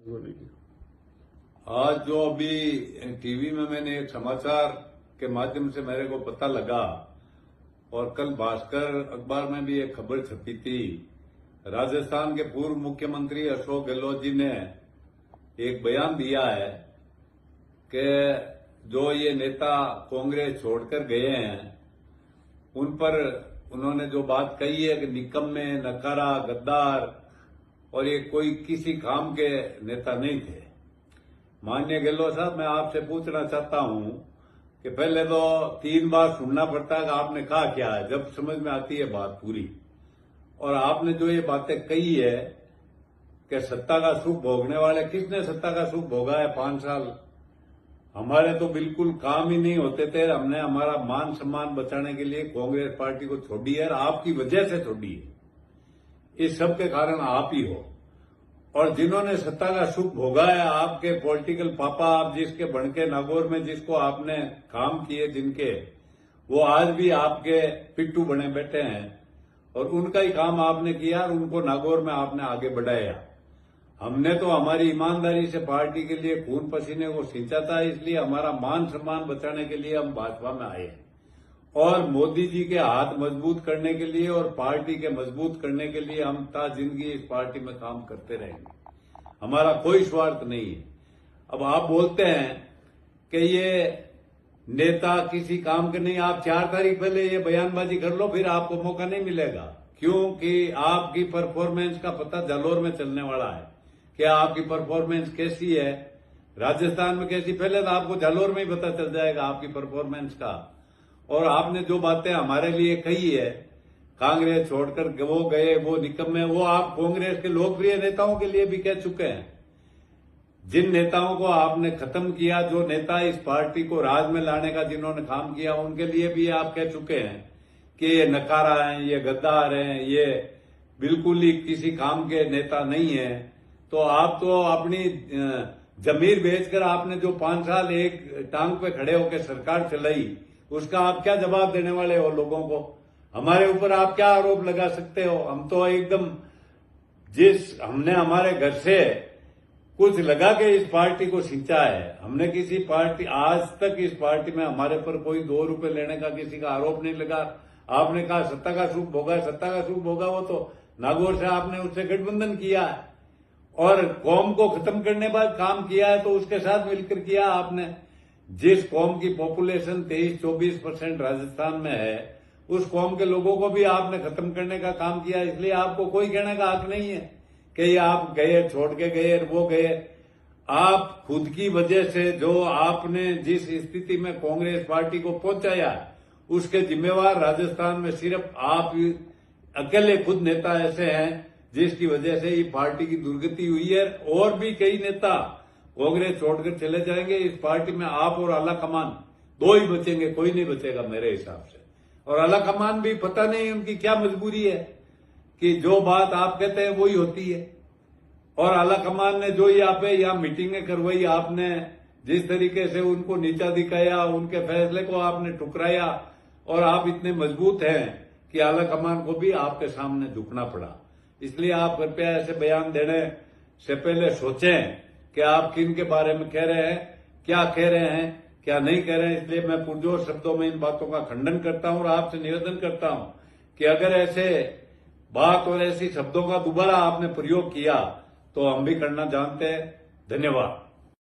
आज जो अभी टीवी में मैंने एक समाचार के माध्यम से मेरे को पता लगा और कल भास्कर अखबार में भी एक खबर छपी थी। राजस्थान के पूर्व मुख्यमंत्री अशोक गहलोत जी ने एक बयान दिया है कि जो ये नेता कांग्रेस छोड़कर गए हैं उन पर उन्होंने जो बात कही है कि निकम्मे, नकारा, गद्दार और ये कोई किसी काम के नेता नहीं थे। माननीय गहलोत साहब, मैं आपसे पूछना चाहता हूं कि पहले तो 3 बार सुनना पड़ता है कि आपने कहा क्या है, जब समझ में आती है बात पूरी। और आपने जो ये बातें कही है कि सत्ता का सुख भोगने वाले, किसने सत्ता का सुख भोगा है 5 साल? हमारे तो बिल्कुल काम ही नहीं होते थे। हमने हमारा मान सम्मान बचाने के लिए कांग्रेस पार्टी को छोड़ी है और आपकी वजह से छोड़ी है। इस सब के कारण आप ही हो। और जिन्होंने सत्ता का सुख भोगा है, आपके पॉलिटिकल पापा, आप जिसके बनके नागौर में जिसको आपने काम किए जिनके, वो आज भी आपके पिट्टू बने बैठे हैं और उनका ही काम आपने किया और उनको नागौर में आपने आगे बढ़ाया। हमने तो हमारी ईमानदारी से पार्टी के लिए खून पसीने को सींचा था, इसलिए हमारा मान सम्मान बचाने के लिए हम भाजपा में आए और मोदी जी के हाथ मजबूत करने के लिए और पार्टी के मजबूत करने के लिए हम ता जिंदगी इस पार्टी में काम करते रहेंगे। हमारा कोई स्वार्थ नहीं है। अब आप बोलते हैं कि ये नेता किसी काम के नहीं। आप 4 तारीख पहले ये बयानबाजी कर लो, फिर आपको मौका नहीं मिलेगा, क्योंकि आपकी परफॉर्मेंस का पता जालौर में चलने वाला है। क्या आपकी परफॉर्मेंस कैसी है, राजस्थान में कैसी, पहले तो आपको जालौर में ही पता चल जाएगा आपकी परफॉर्मेंस का। और आपने जो बातें हमारे लिए कही है, कांग्रेस छोड़कर वो गए, वो निकम्मे, वो आप कांग्रेस के लोकप्रिय नेताओं के लिए भी कह चुके हैं। जिन नेताओं को आपने खत्म किया, जो नेता इस पार्टी को राज में लाने का जिन्होंने काम किया, उनके लिए भी आप कह चुके हैं कि ये नकारा हैं, ये गद्दार हैं, ये बिल्कुल ही किसी काम के नेता नहीं है। तो आप तो अपनी जमीर बेचकर आपने जो 5 साल एक टांग पे खड़े होकर सरकार चलाई, उसका आप क्या जवाब देने वाले हो लोगों को? हमारे ऊपर आप क्या आरोप लगा सकते हो? हम तो एकदम हमने हमारे घर से कुछ लगा के इस पार्टी को सिंचा है। हमने किसी पार्टी, आज तक इस पार्टी में हमारे पर कोई 2 रुपए लेने का किसी का आरोप नहीं लगा। आपने कहा सत्ता का सुख भोगा, सत्ता का सुख भोगा, वो तो नागौर से आपने उससे गठबंधन किया है और कौम को खत्म करने बाद काम किया है, तो उसके साथ मिलकर किया आपने। जिस कौम की पॉपुलेशन 23-24% राजस्थान में है, उस कौम के लोगों को भी आपने खत्म करने का काम किया। इसलिए आपको कोई कहने का हक नहीं है कि ये आप गए, छोड़ के गए, वो गए। आप खुद की वजह से जो आपने जिस स्थिति में कांग्रेस पार्टी को पहुंचाया, उसके जिम्मेवार राजस्थान में सिर्फ आप अकेले खुद नेता ऐसे हैं जिसकी वजह से ये पार्टी की दुर्गति हुई है। और भी कई नेता कांग्रेस छोड़कर चले जाएंगे। इस पार्टी में आप और आला कमान 2 ही बचेंगे, कोई नहीं बचेगा मेरे हिसाब से। और आला कमान भी पता नहीं उनकी क्या मजबूरी है कि जो बात आप कहते हैं वही होती है। और आला कमान ने जो यहाँ पे यहाँ मीटिंगें करवाई, आपने जिस तरीके से उनको नीचा दिखाया, उनके फैसले को आपने ठुकराया, और आप इतने मजबूत हैं कि आला कमान को भी आपके सामने झुकना पड़ा। इसलिए आप कृपया ऐसे बयान देने से पहले सोचें कि आप किन के बारे में कह रहे हैं, क्या कह रहे हैं, क्या नहीं कह रहे हैं। इसलिए मैं पुरजोर शब्दों में इन बातों का खंडन करता हूं और आपसे निवेदन करता हूं कि अगर ऐसे बात और ऐसी शब्दों का दोबारा आपने प्रयोग किया तो हम भी करना जानते हैं। धन्यवाद।